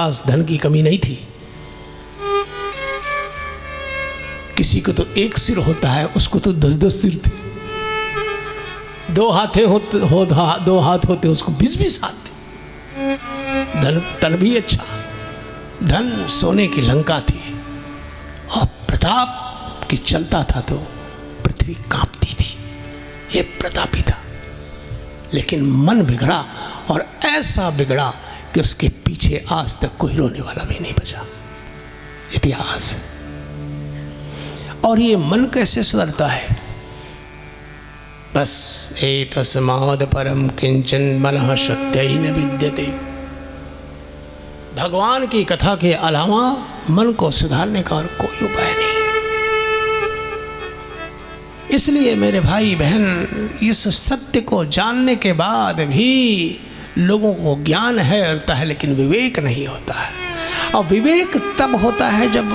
पास धन की कमी नहीं थी। किसी को तो एक सिर होता है, उसको तो 10-10 सिर थे। 2 हाथ होते उसको 20-20 हाथ थे। धन भी अच्छा, धन सोने की लंका थी और प्रताप की चलता था तो पृथ्वी कांपती थी। ये प्रतापी था, लेकिन मन बिगड़ा और ऐसा बिगड़ा कि उसके पीछे आज तक कोई रोने वाला भी नहीं बचा। इतिहास है। और ये मन कैसे सुधरता है? बस एतस्माद् परम किंचन मनः श्रुत्यै न विद्यते। भगवान की कथा के अलावा मन को सुधारने का और कोई उपाय नहीं। इसलिए मेरे भाई बहन, इस सत्य को जानने के बाद भी लोगों को ज्ञान होता है लेकिन विवेक नहीं होता है। और विवेक तब होता है जब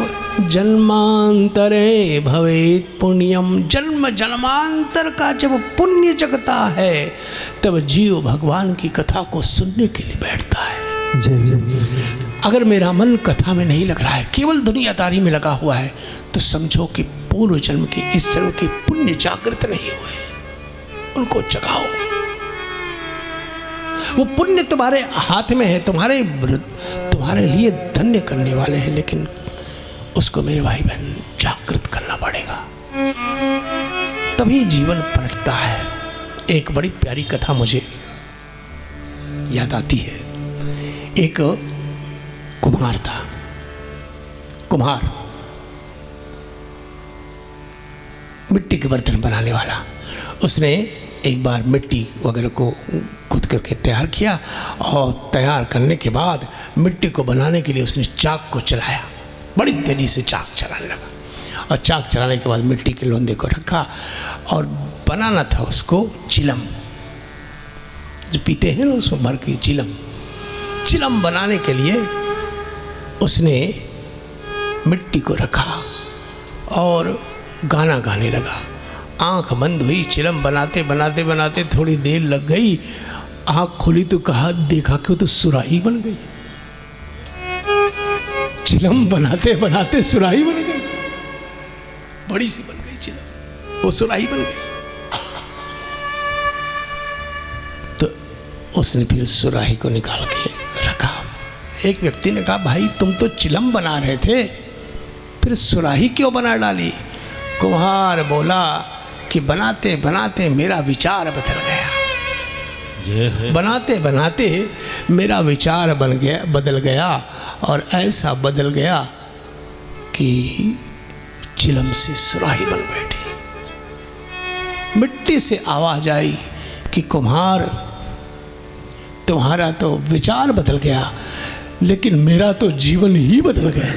जन्मांतरे भवेत् पुण्यम, जन्म जन्मांतर का जब पुण्य जगता है तब जीव भगवान की कथा को सुनने के लिए बैठता है। अगर मेरा मन कथा में नहीं लग रहा है, केवल दुनियादारी में लगा हुआ है, तो समझो कि पूर्व जन्म की इस जन्म के पुण्य जागृत नहीं हुए। उनको जगाओ। वो पुण्य तुम्हारे हाथ में है, तुम्हारे लिए धन्य करने वाले हैं, लेकिन उसको मेरे भाई बहन जागृत करना पड़ेगा, तभी जीवन पलटता है। एक बड़ी प्यारी कथा मुझे याद आती है। एक कुम्हार था, कुम्हार मिट्टी के बर्तन बनाने वाला। उसने एक बार मिट्टी वगैरह को खुद करके तैयार किया और तैयार करने के बाद मिट्टी को बनाने के लिए उसने चाक को चलाया। बड़ी तेजी से चाक चलाने लगा और चाक चलाने के बाद मिट्टी के लोंदे को रखा और बनाना था उसको चिलम, जो पीते हैं ना उसमें भर के चिलम बनाने के लिए उसने मिट्टी को रखा और गाना गाने लगा। आंख बंद हुई, चिलम बनाते बनाते बनाते थोड़ी देर लग गई। आंख खुली तो कहा, देखा कि वो तो सुराही बन गई। चिलम बनाते बनाते सुराही बन गई, बड़ी सी बन गई चिलम, वो सुराही बन गई। तो उसने फिर सुराही को निकाल के रखा। एक व्यक्ति ने कहा, भाई तुम तो चिलम बना रहे थे, फिर सुराही क्यों बना डाली? कुम्हार बोला कि बनाते बनाते मेरा विचार बदल गया। बनाते बनाते मेरा विचार बदल गया और ऐसा बदल गया कि चिलम से सुराही बन बैठी। मिट्टी से आवाज आई कि कुम्हार, तुम्हारा तो विचार बदल गया, लेकिन मेरा तो जीवन ही बदल गया।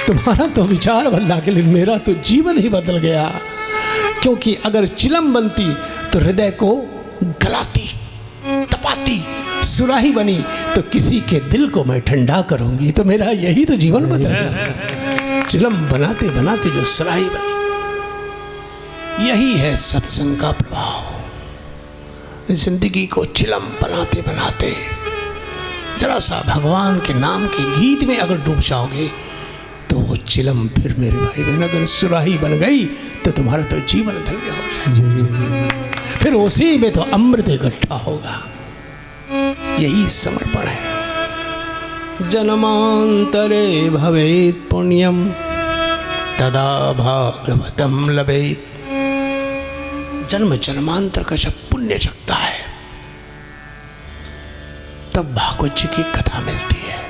तुम्हारा तो विचार बदला के लिए मेरा तो जीवन ही बदल गया। क्योंकि अगर चिलम बनती तो हृदय को गलाती, तपाती, सुराही बनी तो किसी के दिल को मैं ठंडा करूंगी। तो मेरा यही तो जीवन बदल गया। चिलम बनाते बनाते जो सुराही बनी, यही है सत्संग का प्रभाव। जिंदगी को चिलम बनाते बनाते जरा सा भगवान के नाम के गीत में अगर डूब जाओगे तो वो चिलम फिर मेरे भाई बहन अगर सुराही बन गई तो तुम्हारा तो जीवन धन्य हो जाए। फिर उसी में तो अमृत इकट्ठा होगा। यही समर्पण है। जन्मांतरे भवेत् पुण्यम तदा भागवतम लभेत्। जन्म जन्मांतर का जब पुण्य जगता है तब भागवत जी की कथा मिलती है।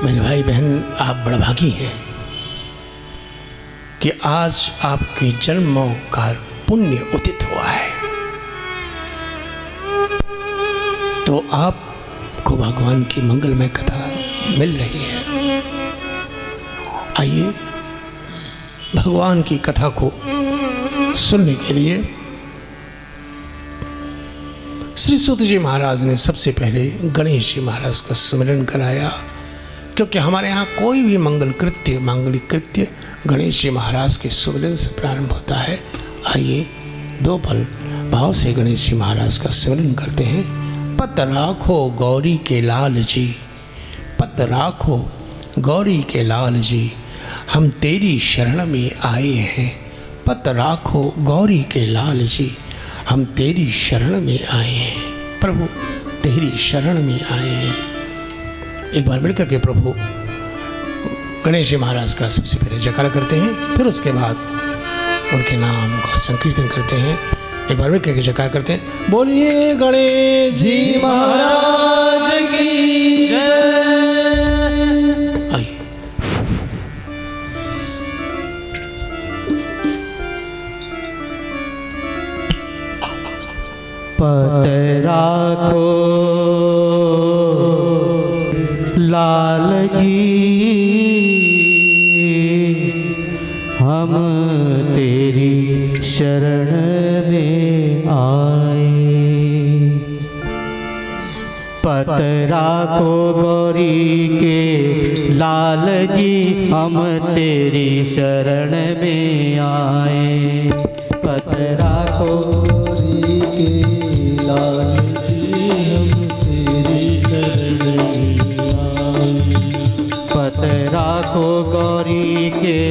मेरे भाई बहन, आप बड़भागी हैं कि आज आपके जन्मों का पुण्य उदित हुआ है, तो आपको भगवान की मंगलमय कथा मिल रही है। आइए भगवान की कथा को सुनने के लिए श्री सूत जी महाराज ने सबसे पहले गणेश जी महाराज का सुमिरन कराया, क्योंकि हमारे यहाँ कोई भी मांगलिक कृत्य गणेश जी महाराज के सुमिरन से प्रारंभ होता है। आइए 2 पल भाव से गणेश जी महाराज का सुमिरन करते हैं। पत राखो गौरी के लाल जी, पत राखो गौरी के लाल जी, हम तेरी शरण में आए हैं। पत राखो गौरी के लाल जी, हम तेरी शरण में आए हैं। प्रभु तेरी शरण में आए हैं। एक बार मिलकर के प्रभु गणेश जी महाराज का सबसे पहले जयकारा करते हैं, फिर उसके बाद उनके नाम का संकीर्तन करते हैं। एक बार मिलकर के जयकारा करते हैं। बोलिए गणेश जी महाराज की जय। आइए पत राखो लाल जी, हम तेरी शरण में आए। पत राखो गौरी के लाल जी, हम तेरी शरण में आए। पत राखो गौरी के लाल जी, हम तेरी शरण में आए। पत राखो गौरी के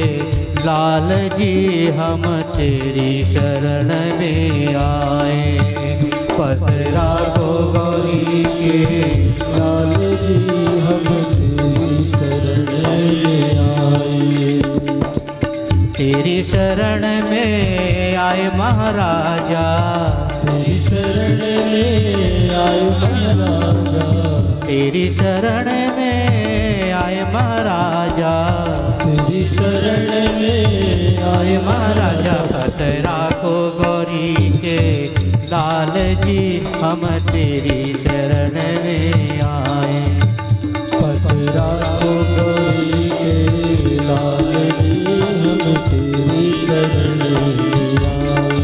लाल जी, हम तेरी शरण में आए। पत राखो गौरी के लाल जी, हम तेरी शरण में आए। तेरी शरण में आए महाराजा, तेरी शरण में आए महाराजा, तेरी शरण में आए महाराजा, तेरी शरण में आए महाराजा। पत राखो गौरी के लाल जी, हम तेरी शरण में आए। पत राखो गौरी के लाल जी, हम तेरी शरण में आए।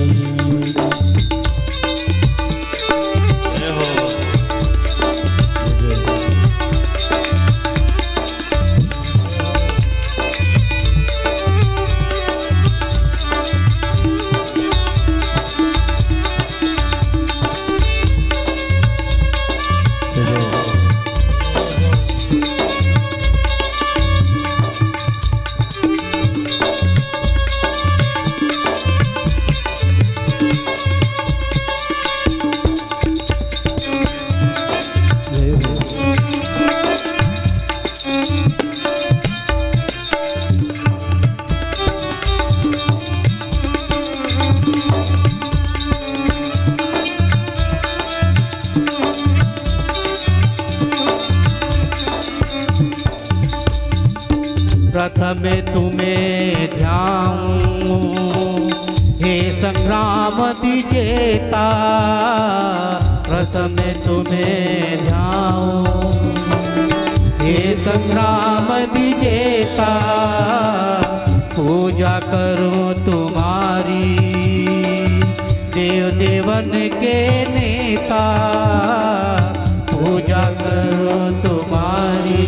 प्रथम तुम्हें ध्याऊं हे संग्राम विजेता, प्रथम तुम्हें ध्याऊं हे संग्राम विजेता। पूजा करूं तुम्हारी देव देवन के नेता, पूजा करूं तुम्हारी।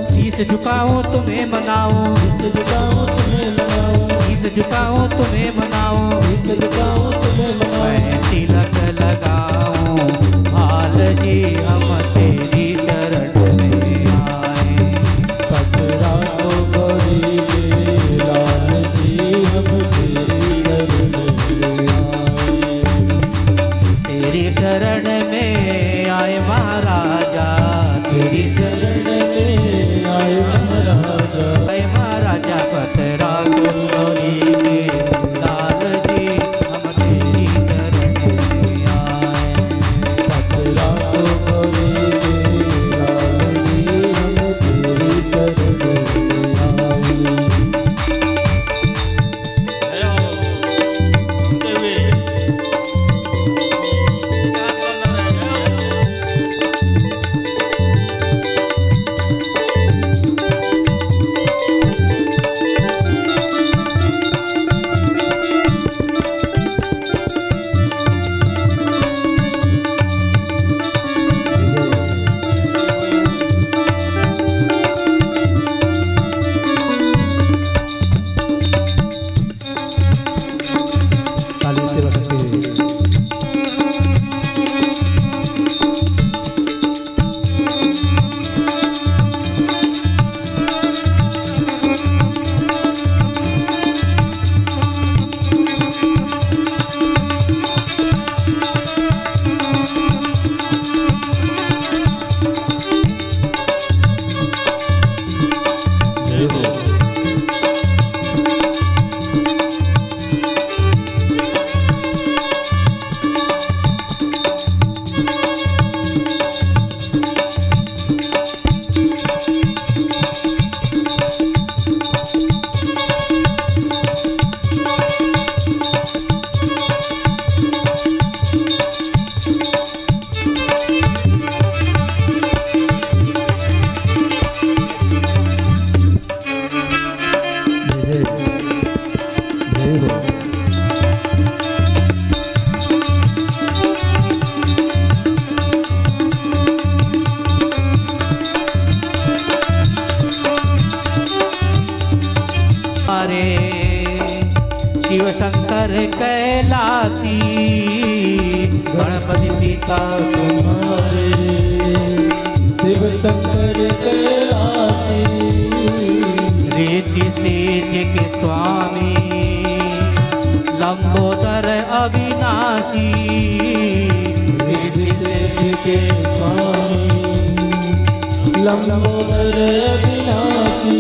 शीश झुकाऊं तुम्हें मनाऊं, शीश झुकाऊं तुम्हें मनाऊं, शीश झुकाऊं तुम्हें मनाऊं, शीश झुकाऊं तुम्हें मनाऊं। मैं तिलक लगाऊं हाल जी, हम तेरी शरण में आए। पत राखो गौरी के लाल जी, हम तेरी शरण में आए। तेरी शरण में आए महाराजा, तेरी शरण में आए महाराजा, आए महाराजा। पत राखो गौरी के लाल जी, हम तेरी शरण में आए। पत राखो गौरी के लाल जी, हम तेरी शरण में आए। शंकर कैलासी, गणपति पिता तुम्हारे शिव शंकर कैलासी, रिद्धि सिद्धि के स्वामी लंबोदर अविनाशी, रिद्धि सिद्धि के स्वामी लंबोदर अविनाशी,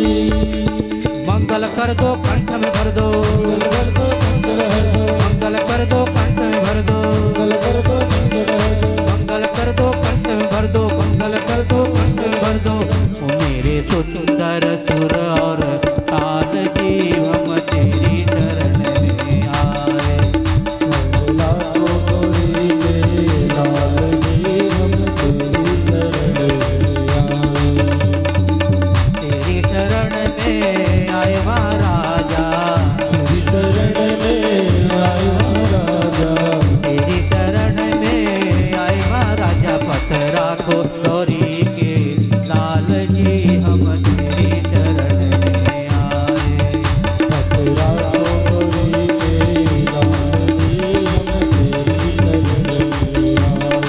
मंगल कर दो कंठ में भर दो, मंगल को शंकर हर दो, मंगल कर दो कंठ में भर दो, मंगल कर दो शंकर हर दो, मंगल कर दो कंठ में भर दो, मंगल कर दो कंठ में भर दो। ओ मेरे सुंदर सुर और ताल जी हम तेरी शरण में आए, लाखों गोरी के लाल जी हम तेरी शरण में आए, तेरी शरण में आए महाराजा, तेरी शरण में आए महाराजा, तेरी शरण में आए महाराजा। पतरा को गौरी के लाल जी हम तेरी शरण में आए, पतरा को गोरी के लाल जी हम तेरी शरण में आए।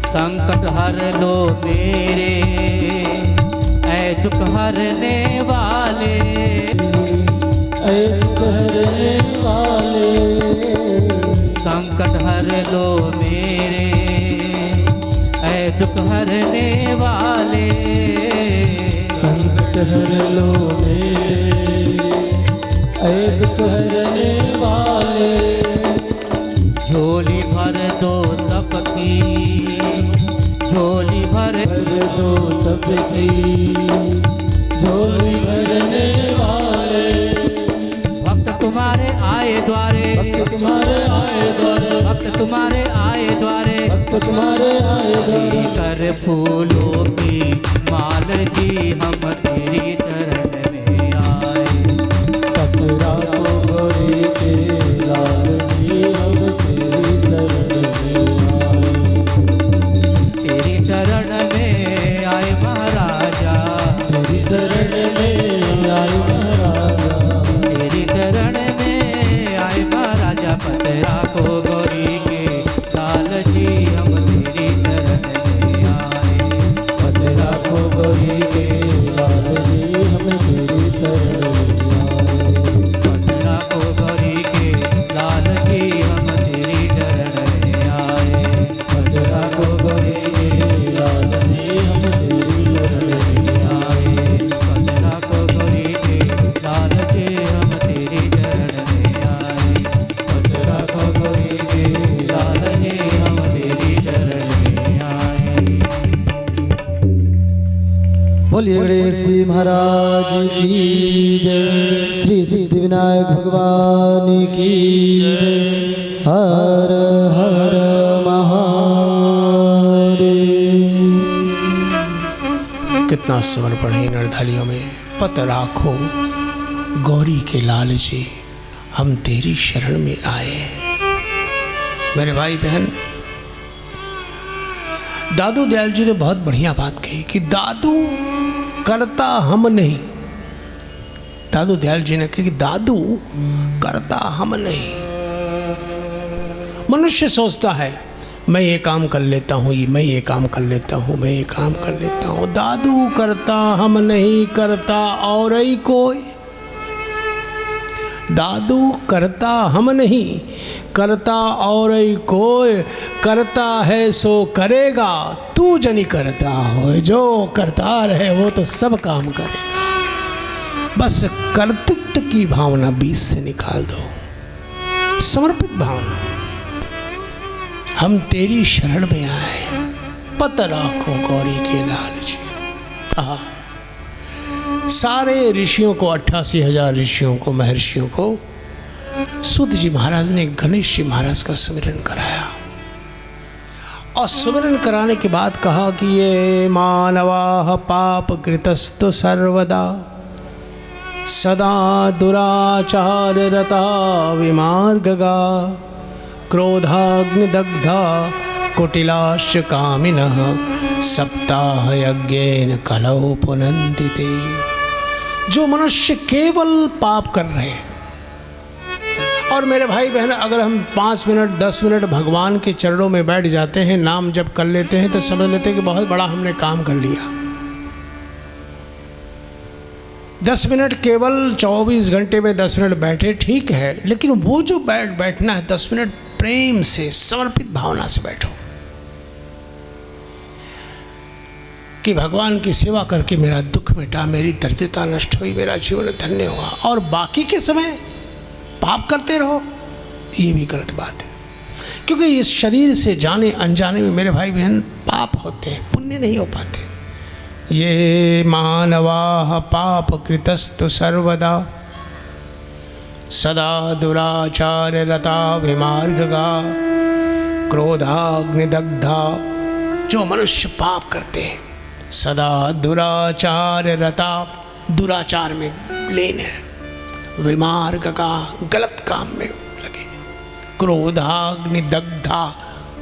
संकट हर लो मेरे ऐ दुख हरने वाले, ऐ करने वाले, संकट हर लो मेरे ऐ दुख हरने वाले, संकट हर लो मेरे ऐ दुख हरने वाले, झोली भर दो सबकी, झोली भर भर दो सबकी झोली भरने वाले, भक्त तुम्हारे आए द्वारे, भक्त तुम्हारे आए द्वारे, भक्त तुम्हारे आए द्वारे, भक्त तुम्हारे आए द्वारे, कर फूलों की माल जी हम तेरी शरण में आए, पतरा को गोरी के लाल जी हम तेरी शरण में आए, तेरी शरण में आए महाराजा, तेरी शरण में आए महाराजा, तेरी शरण में आए महाराजा। पतरा को गौरी के लाल जी हम तेरी शरण में आए, पतरा को गोरी के लाल जी हम तेरी शरण में आए, पतरा को गौरी के लाल जी हम तेरी शरण में आए, पतरा को गोरी के लाल जी हम तेरी शरण में आए, पतरा को गौरी के लाल जी हम तेरी शरण में आए, पतरा को गोरी के लाल जी हम तेरी शरण में आए। बोलिए गणेश जी महाराज की जय, श्री सिद्धि विनायक भगवान की जय, हर हर महादेव। कितना समर्पण है नरधालियों में। पत राखो गौरी के लाल जी हम तेरी शरण में आए। मेरे भाई बहन, दादू दयाल जी ने बहुत बढ़िया बात कही कि दादू करता हम नहीं। दादू दयाल जी ने कहा कि दादू करता हम नहीं, मनुष्य सोचता है मैं ये काम कर लेता हूँ, मैं ये काम कर लेता हूँ, मैं ये काम कर लेता हूँ। दादू करता हम नहीं करता और ही कोई। दादू करता हम नहीं करता और ही कोई, करता है सो करेगा तू जनी करता हो। जो करता रहे वो तो सब काम करेगा। बस कर्तृत्व की भावना बीच से निकाल दो, समर्पित भावना। हम तेरी शरण में आए, पत राखो गौरी के लाल जी। आहा, सारे ऋषियों को, 88,000 ऋषियों को, महर्षियों को सूत जी महाराज ने गणेश जी महाराज का सुमिरन कराया। और सुमिरन कराने के बाद कहा कि ये मानवाः पाप कृतस्तु सर्वदा सदा दुराचार रता विमार्गगा क्रोधाग्निदग्धा कुटिलाश्च कामिनः सप्ताह यज्ञेन कलौ पुनन्ति ते। जो मनुष्य केवल पाप कर रहे हैं, और मेरे भाई बहन, अगर हम 5 मिनट 10 मिनट भगवान के चरणों में बैठ जाते हैं, नाम जप कर लेते हैं, तो समझ लेते हैं कि बहुत बड़ा हमने काम कर लिया। 10 मिनट केवल 24 घंटे में 10 मिनट बैठे, ठीक है, लेकिन वो जो बैठना है 10 मिनट प्रेम से, समर्पित भावना से बैठो कि भगवान की सेवा करके मेरा दुख मिटा, मेरी दरिद्रता नष्ट हुई, मेरा जीवन धन्य हुआ। और बाकी के समय पाप करते रहो, ये भी गलत बात है। क्योंकि इस शरीर से जाने अनजाने में मेरे भाई बहन पाप होते हैं, पुण्य नहीं हो पाते। ये मानवाः पाप कृतस्तु सर्वदा सदा दुराचार रता विमार्गगा क्रोधाग्निदग्धा। जो मनुष्य पाप करते हैं, सदा दुराचार रता, दुराचार में लीन है, विमार्ग का, गलत काम में लगे, क्रोधाग्निदग्धा,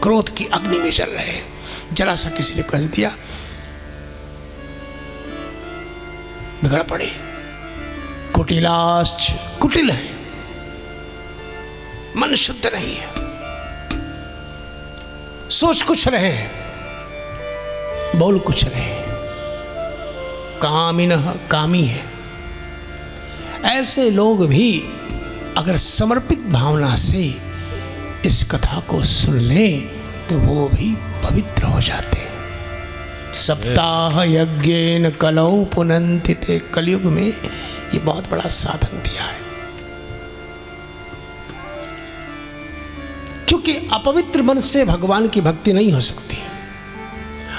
क्रोध की अग्नि में जल रहे हैं। जरा सा किसी ने कह दिया, बिगड़ पड़े। कुटिलाश्च, कुटिल है, मन शुद्ध नहीं है, सोच कुछ रहे, बोल कुछ रहे, कामिनः, कामी है। ऐसे लोग भी अगर समर्पित भावना से इस कथा को सुन लें तो वो भी पवित्र हो जाते हैं। सप्ताह यज्ञेन कलौ पुनन्ति ते। कलयुग में ये बहुत बड़ा साधन दिया है, क्योंकि अपवित्र मन से भगवान की भक्ति नहीं हो सकती।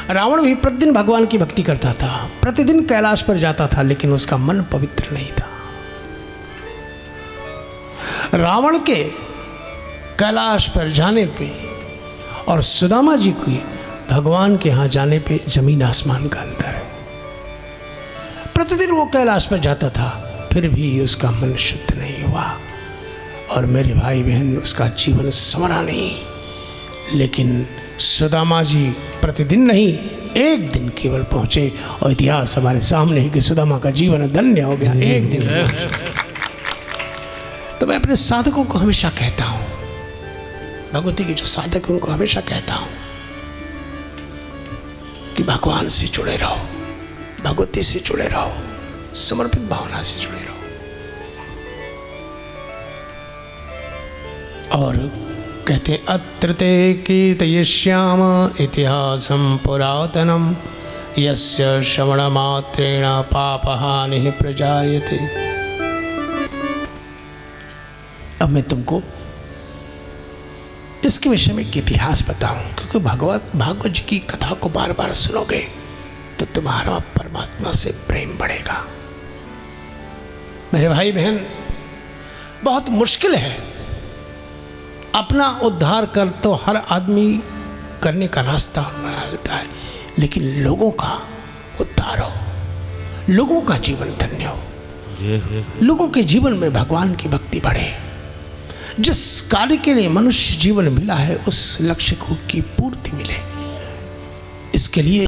रावण भी प्रतिदिन भगवान की भक्ति करता था, प्रतिदिन कैलाश पर जाता था, लेकिन उसका मन पवित्र नहीं था। रावण के कैलाश पर जाने पे और सुदामा जी की भगवान के यहाँ जाने पे जमीन आसमान का अंतर है। प्रतिदिन वो कैलाश पर जाता था, फिर भी उसका मन शुद्ध नहीं हुआ, और मेरे भाई बहन उसका जीवन संवरा नहीं। लेकिन सुदामा जी प्रतिदिन नहीं, एक दिन केवल पहुँचे, और इतिहास हमारे सामने है कि सुदामा का जीवन धन्य हो गया एक दिन। तो मैं अपने साधकों को हमेशा कहता हूँ, भगवती के जो साधक हैं उनको हमेशा कहता हूँ कि भगवान से जुड़े रहो, भगवती से जुड़े रहो, समर्पित भावना से जुड़े रहो। और कहते हैं अत्र ते कीर्तयिष्याम इतिहासं पुरातनम यस्य श्रवणमात्रेण पापहानिः प्रजायते। अब मैं तुमको इसके विषय में एक इतिहास बताऊं, क्योंकि भागवत जी की कथा को बार बार सुनोगे तो तुम्हारा परमात्मा से प्रेम बढ़ेगा। मेरे भाई बहन, बहुत मुश्किल है। अपना उद्धार कर तो हर आदमी करने का रास्ता बना लेता है, लेकिन लोगों का उद्धार हो, लोगों का जीवन धन्य हो, लोगों के जीवन में भगवान की भक्ति बढ़े। जिस कार्य के लिए मनुष्य जीवन मिला है उस लक्ष्य को की पूर्ति मिले, इसके लिए